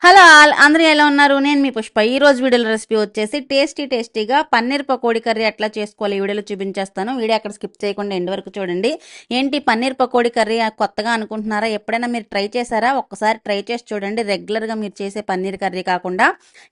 Hello all అందరూ ఎలా ఉన్నారు? నేను మీ పుష్ప. ఈ రోజు వీడియోలో రెసిపీ వచ్చేసి టేస్టీగా పన్నీర్ పకోడీ కర్రీ ఎట్లా చేసుకోవాలి ఈ వీడియోలో చూపించేస్తాను. వీడియో అక్కడ స్కిప్ చేయకుండా ఎండ్ వరకు చూడండి. ఏంటి పన్నీర్ పకోడీ కర్రీ కొత్తగా అనుకుంటున్నారా? ఎప్పుడైనా మీరు ట్రై చేశారా? ఒక్కసారి ట్రై చేసి చూడండి. రెగ్యులర్గా మీరు చేసే పన్నీర్ కర్రీ కాకుండా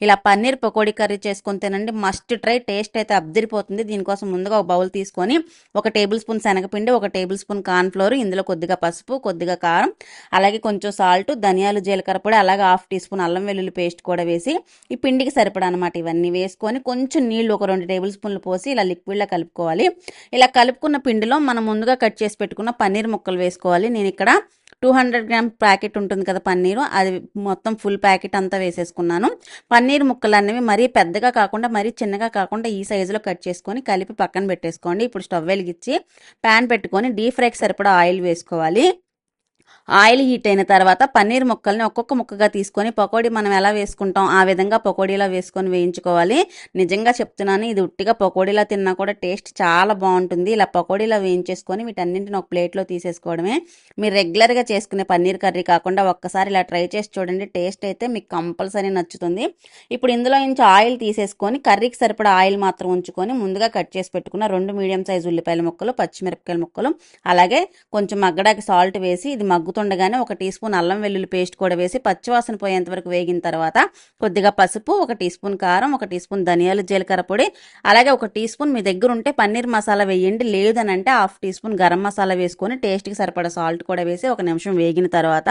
ఇలా పన్నీర్ పకోడీ కర్రీ చేసుకొని తినండి. Must try. టేస్ట్ అయితే అబ్దిరిపోతుంది. దీనికోసం ముందుగా ఒక బౌల్ తీసుకొని 1 టేబుల్ స్పూన్ శనగపిండి, 1 టేబుల్ స్పూన్ కార్న్ఫ్లోర్, ఇందులో కొద్దిగా పసుపు, కొద్దిగా కారం, అలాగే కొంచెం సాల్ట్, ధనియాలు, జీలకర్ర పొడి, అలాగే 1/2 టీ స్పూన్ అల్లం వెల్లుల్లి పేస్ట్ కూడా వేసి ఈ పిండికి సరిపడా అనమాట ఇవన్నీ వేసుకొని కొంచెం నీళ్లు ఒక 2 టేబుల్ స్పూన్లు పోసి ఇలా లిక్విడ్లా కలుపుకోవాలి. ఇలా కలుపుకున్న పిండిలో మనం ముందుగా కట్ చేసి పెట్టుకున్న పన్నీర్ ముక్కలు వేసుకోవాలి. నేను ఇక్కడ 200 గ్రామ్ ప్యాకెట్ ఉంటుంది కదా పన్నీరు, అది మొత్తం ఫుల్ ప్యాకెట్ అంతా వేసేసుకున్నాను. పన్నీర్ ముక్కలు అనేవి మరీ పెద్దగా కాకుండా మరీ చిన్నగా కాకుండా ఈ సైజులో కట్ చేసుకొని కలిపి పక్కన పెట్టేసుకోండి. ఇప్పుడు స్టవ్ వెలిగించి ప్యాన్ పెట్టుకొని డీప్ ఫ్రైకి సరిపడా ఆయిల్ వేసుకోవాలి. ఆయిల్ హీట్ అయిన తర్వాత పన్నీర్ ముక్కల్ని ఒక్కొక్క ముక్కగా తీసుకొని పకోడీ మనం ఎలా వేసుకుంటాం ఆ విధంగా పకోడీలా వేసుకొని వేయించుకోవాలి. నిజంగా చెప్తున్నాను, ఇది ఉట్టిగా పకోడీలా తిన్నా కూడా టేస్ట్ చాలా బాగుంటుంది. ఇలా పకోడీలా వేయించేసుకొని వీటన్నింటిని ఒక ప్లేట్లో తీసేసుకోవడమే. మీరు రెగ్యులర్గా చేసుకునే పన్నీర్ కర్రీ కాకుండా ఒక్కసారి ఇలా ట్రై చేసి చూడండి. టేస్ట్ అయితే మీకు కంపల్సరీ నచ్చుతుంది. ఇప్పుడు ఇందులో నుంచి ఆయిల్ తీసేసుకొని కర్రీకి సరిపడా ఆయిల్ మాత్రం ఉంచుకొని ముందుగా కట్ చేసి పెట్టుకున్న 2 మీడియం సైజు ఉల్లిపాయల ముక్కలు, పచ్చిమిరపకాయల ముక్కలు, అలాగే కొంచెం మగ్గడానికి సాల్ట్ వేసి ఇది మగ్గుతుండగానే 1 టీ స్పూన్ అల్లం వెల్లుల్లి పేస్ట్ కూడా వేసి పచ్చివాసన పోయేంత వరకు వేగిన తర్వాత కొద్దిగా పసుపు, 1 టీ స్పూన్ కారం, 1 టీ స్పూన్ ధనియాలు, జీలకర్ర పొడి, అలాగే 1 టీ స్పూన్ మీ దగ్గర ఉంటే పన్నీర్ మసాలా వేయండి. లేదనంటే 1/2 టీ స్పూన్ గరం మసాలా వేసుకొని టేస్ట్కి సరిపడా సాల్ట్ కూడా వేసి 1 నిమిషం వేగిన తర్వాత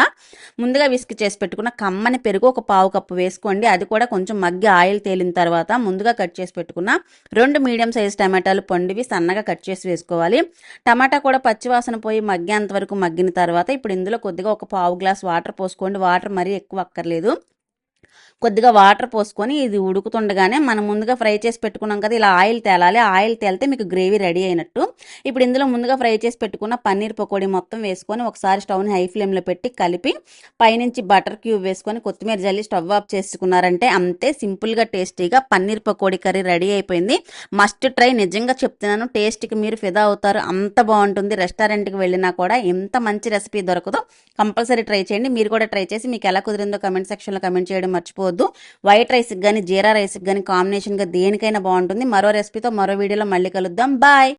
ముందుగా విస్క్ చేసి పెట్టుకున్న కమ్మని పెరుగు 1 పావు కప్పు వేసుకోండి. అది కూడా కొంచెం మగ్గి ఆయిల్ తేలిన తర్వాత ముందుగా కట్ చేసి పెట్టుకున్న 2 మీడియం సైజ్ టమాటాలు పండివి సన్నగా కట్ చేసి వేసుకోవాలి. టమాటా కూడా పచ్చివాసన పోయి మగ్గేంత వరకు మగ్గిన తర్వాత ఇప్పుడు ఇందులో కొద్దిగా 1 పావు గ్లాస్ వాటర్ పోసుకోండి. వాటర్ మరీ ఎక్కువ అక్కర్లేదు. కొద్దిగా వాటర్ పోసుకొని ఇది ఉడుకుతుండగానే మనం ముందుగా ఫ్రై చేసి పెట్టుకున్నాం కదా, ఇలా ఆయిల్ తేలాలి. ఆయిల్ తేలితే మీకు గ్రేవీ రెడీ అయినట్టు. ఇప్పుడు ఇందులో ముందుగా ఫ్రై చేసి పెట్టుకున్న పన్నీర్ పకోడీ మొత్తం వేసుకొని ఒకసారి స్టవ్ని హై ఫ్లేమ్లో పెట్టి కలిపి పైనుంచి బటర్ క్యూబ్ వేసుకొని కొత్తిమీర జల్లి స్టవ్ ఆఫ్ చేసుకున్నారంటే అంతే. సింపుల్గా టేస్టీగా పన్నీర్ పకోడీ కర్రీ రెడీ అయిపోయింది. Must try. నిజంగా చెప్తున్నాను, టేస్ట్కి మీరు ఫిదా అవుతారు. అంత బాగుంటుంది. రెస్టారెంట్కి వెళ్ళినా కూడా ఎంత మంచి రెసిపీ దొరకదో కంపల్సరీ ట్రై చేయండి. మీరు కూడా ట్రై చేసి మీకు ఎలా కుదిరిందో కమెంట్ సెక్షన్లో కమెంట్ చేయడం మర్చిపోవద్దు. వైట్ రైస్కి కానీ జీరా రైస్కి కానీ కాంబినేషన్గా దేనికైనా బాగుంటుంది. మరో రెసిపీతో మరో వీడియోలో మళ్ళీ కలుద్దాం. బాయ్.